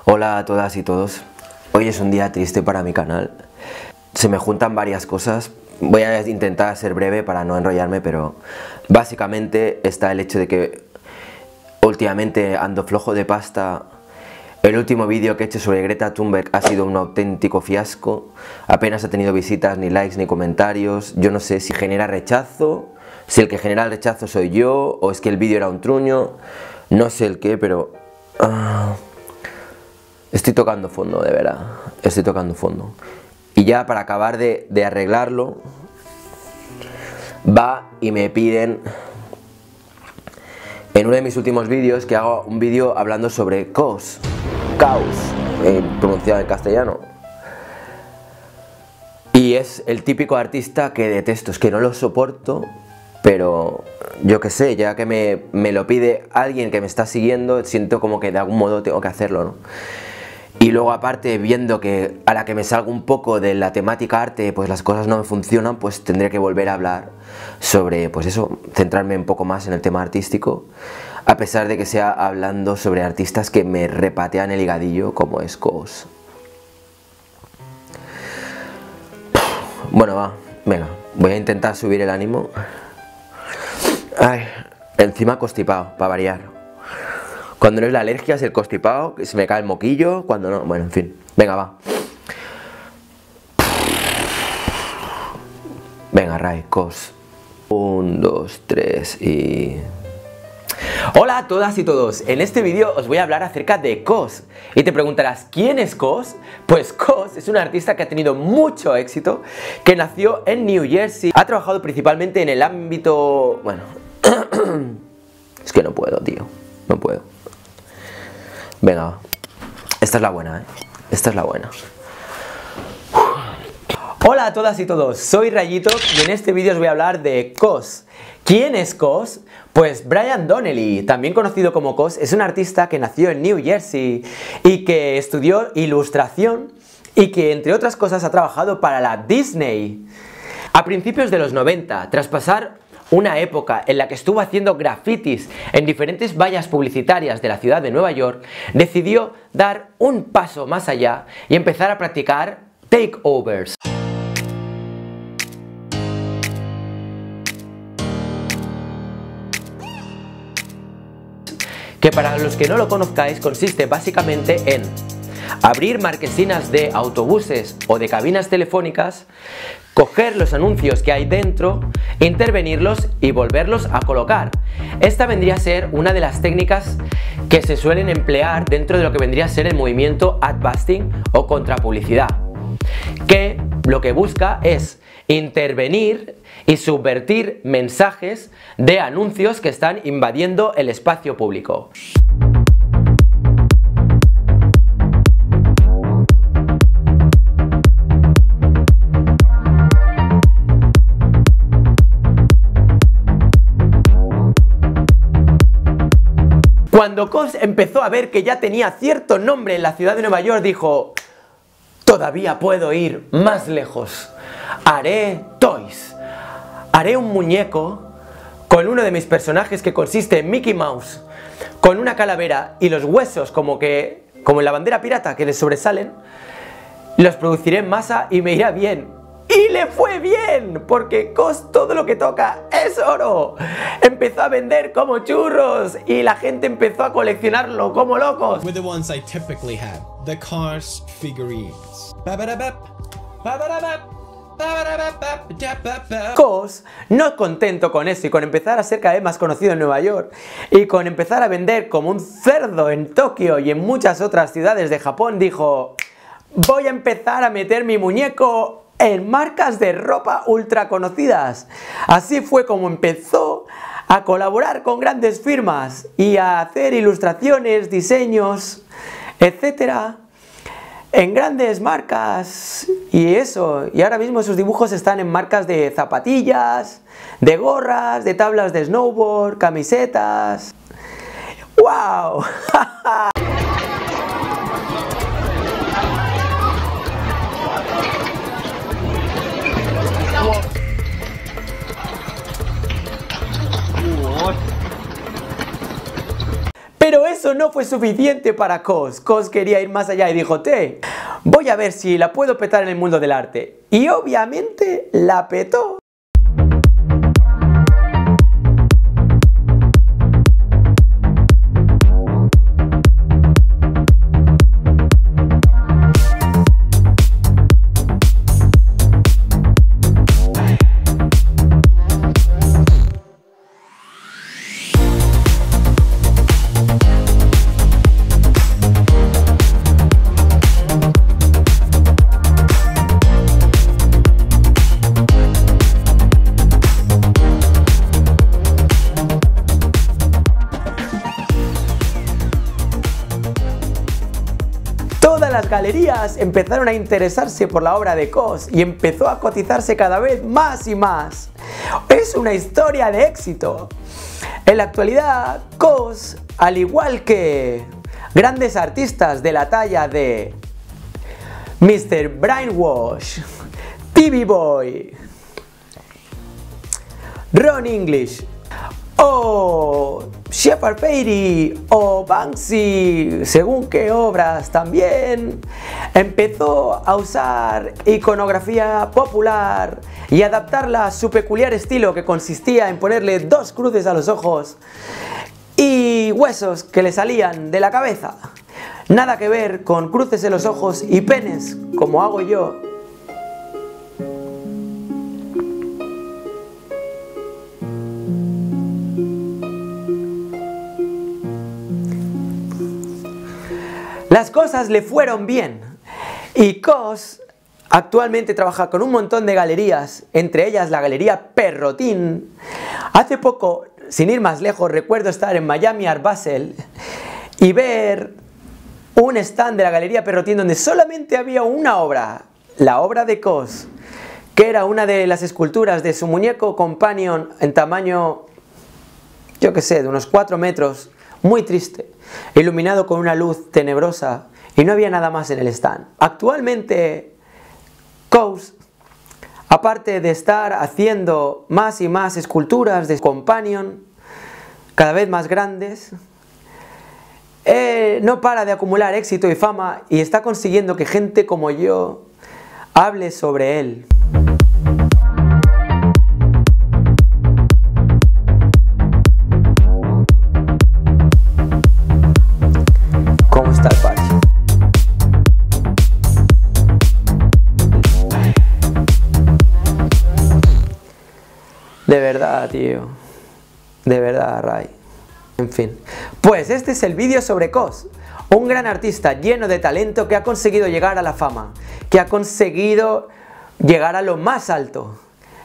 Hola a todas y todos. Hoy es un día triste para mi canal. Se me juntan varias cosas. Voy a intentar ser breve para no enrollarme, pero básicamente está el hecho de que últimamente ando flojo de pasta. El último vídeo que he hecho sobre Greta Thunberg ha sido un auténtico fiasco. Apenas ha tenido visitas, ni likes, ni comentarios. Yo no sé si genera rechazo, si el que genera el rechazo soy yo, o es que el vídeo era un truño. No sé el qué, pero... estoy tocando fondo, de verdad. Estoy tocando fondo. Y ya para acabar de arreglarlo, va y me piden... En uno de mis últimos vídeos que hago un vídeo hablando sobre caos, pronunciado en castellano. Y es el típico artista que detesto, es que no lo soporto, pero yo qué sé, ya que me lo pide alguien que me está siguiendo, siento como que de algún modo tengo que hacerlo, ¿no? Y luego aparte, viendo que a la que me salgo un poco de la temática arte, pues las cosas no me funcionan, pues tendré que volver a hablar sobre, pues eso, centrarme un poco más en el tema artístico, a pesar de que sea hablando sobre artistas que me repatean el higadillo, como es Cos. Bueno, va, venga, voy a intentar subir el ánimo. Ay, encima constipado, para variar. Cuando no es la alergia, es el constipado, que se me cae el moquillo, cuando no, bueno, en fin. Venga, va. Venga, Ray, Cos. 1, 2, 3 y... Hola a todas y todos, en este vídeo os voy a hablar acerca de Cos. Y te preguntarás, ¿quién es Cos? Pues Cos es un artista que ha tenido mucho éxito, que nació en New Jersey, ha trabajado principalmente en el ámbito... bueno... es que no puedo, tío, no puedo. Venga, esta es la buena, ¿eh? Esta es la buena. Hola a todas y todos, soy Rayito y en este vídeo os voy a hablar de Cos. ¿Quién es Cos? Pues Brian Donnelly, también conocido como Cos, es un artista que nació en New Jersey y que estudió ilustración y que entre otras cosas ha trabajado para la Disney. A principios de los 90, tras pasar una época en la que estuvo haciendo grafitis en diferentes vallas publicitarias de la ciudad de Nueva York, decidió dar un paso más allá y empezar a practicar takeovers. Que para los que no lo conozcáis consiste básicamente en abrir marquesinas de autobuses o de cabinas telefónicas, coger los anuncios que hay dentro, intervenirlos y volverlos a colocar. Esta vendría a ser una de las técnicas que se suelen emplear dentro de lo que vendría a ser el movimiento adbusting o contrapublicidad, que lo que busca es intervenir y subvertir mensajes de anuncios que están invadiendo el espacio público. Cuando Cos empezó a ver que ya tenía cierto nombre en la ciudad de Nueva York, dijo: todavía puedo ir más lejos. Haré toys. Haré un muñeco con uno de mis personajes que consiste en Mickey Mouse, con una calavera y los huesos como en la bandera pirata que le sobresalen. Los produciré en masa y me irá bien. Y le fue bien, porque Cos todo lo que toca es oro. Empezó a vender como churros y la gente empezó a coleccionarlo como locos. With the ones I typically have, the Cars figurines. Cos, no contento con eso y con empezar a ser cada vez más conocido en Nueva York y con empezar a vender como un cerdo en Tokio y en muchas otras ciudades de Japón, dijo: voy a empezar a meter mi muñeco en marcas de ropa ultra conocidas. Así fue como empezó a colaborar con grandes firmas y a hacer ilustraciones, diseños, etcétera, en grandes marcas y eso. Y ahora mismo sus dibujos están en marcas de zapatillas, de gorras, de tablas de snowboard, camisetas. ¡Wow! Pero eso no fue suficiente para Cos. Cos quería ir más allá y dijo, voy a ver si la puedo petar en el mundo del arte. Y obviamente la petó. Todas las galerías empezaron a interesarse por la obra de Cos y empezó a cotizarse cada vez más y más. Es una historia de éxito. En la actualidad, Cos, al igual que grandes artistas de la talla de Mr. Brainwash, TV Boy, Ron English, o Shepard Fairey o Banksy, según qué obras también, empezó a usar iconografía popular y adaptarla a su peculiar estilo, que consistía en ponerle dos cruces a los ojos y huesos que le salían de la cabeza. Nada que ver con cruces en los ojos y penes, como hago yo. Las cosas le fueron bien y Cos actualmente trabaja con un montón de galerías, entre ellas la galería Perrotin. Hace poco, sin ir más lejos, recuerdo estar en Miami Art Basel y ver un stand de la galería Perrotin donde solamente había una obra, la obra de Cos, que era una de las esculturas de su muñeco companion en tamaño, yo que sé, de unos 4 metros, muy triste, iluminado con una luz tenebrosa, y no había nada más en el stand. Actualmente, Cos, aparte de estar haciendo más y más esculturas de companion, cada vez más grandes, no para de acumular éxito y fama y está consiguiendo que gente como yo hable sobre él. ¿Cómo está el parche? De verdad, tío. De verdad, Ray. En fin. Pues este es el vídeo sobre Cos, un gran artista lleno de talento que ha conseguido llegar a la fama, que ha conseguido llegar a lo más alto.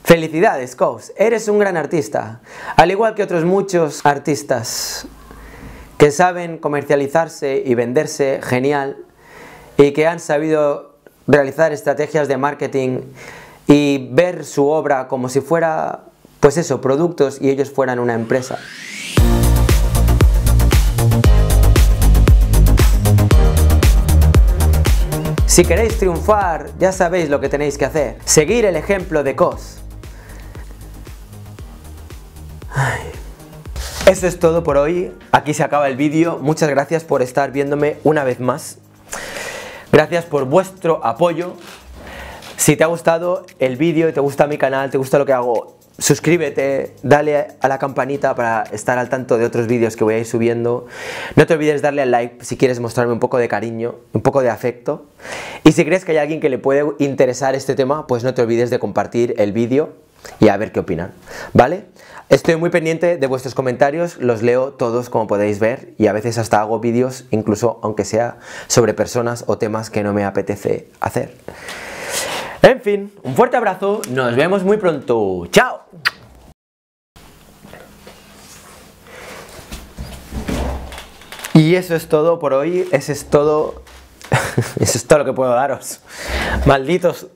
Felicidades, Cos, eres un gran artista, al igual que otros muchos artistas que saben comercializarse y venderse genial y que han sabido realizar estrategias de marketing y ver su obra como si fuera, pues eso, productos y ellos fueran una empresa. Si queréis triunfar, ya sabéis lo que tenéis que hacer. Seguir el ejemplo de Cos. Eso es todo por hoy. Aquí se acaba el vídeo. Muchas gracias por estar viéndome una vez más. Gracias por vuestro apoyo. Si te ha gustado el vídeo, te gusta mi canal, te gusta lo que hago, suscríbete, dale a la campanita para estar al tanto de otros vídeos que voy a ir subiendo. No te olvides darle al like si quieres mostrarme un poco de cariño, un poco de afecto. Y si crees que hay alguien que le puede interesar este tema, pues no te olvides de compartir el vídeo y a ver qué opinan, ¿vale? Estoy muy pendiente de vuestros comentarios, los leo todos como podéis ver y a veces hasta hago vídeos, incluso aunque sea sobre personas o temas que no me apetece hacer. En fin, un fuerte abrazo, nos vemos muy pronto. ¡Chao! Y eso es todo por hoy, eso es todo lo que puedo daros. Malditos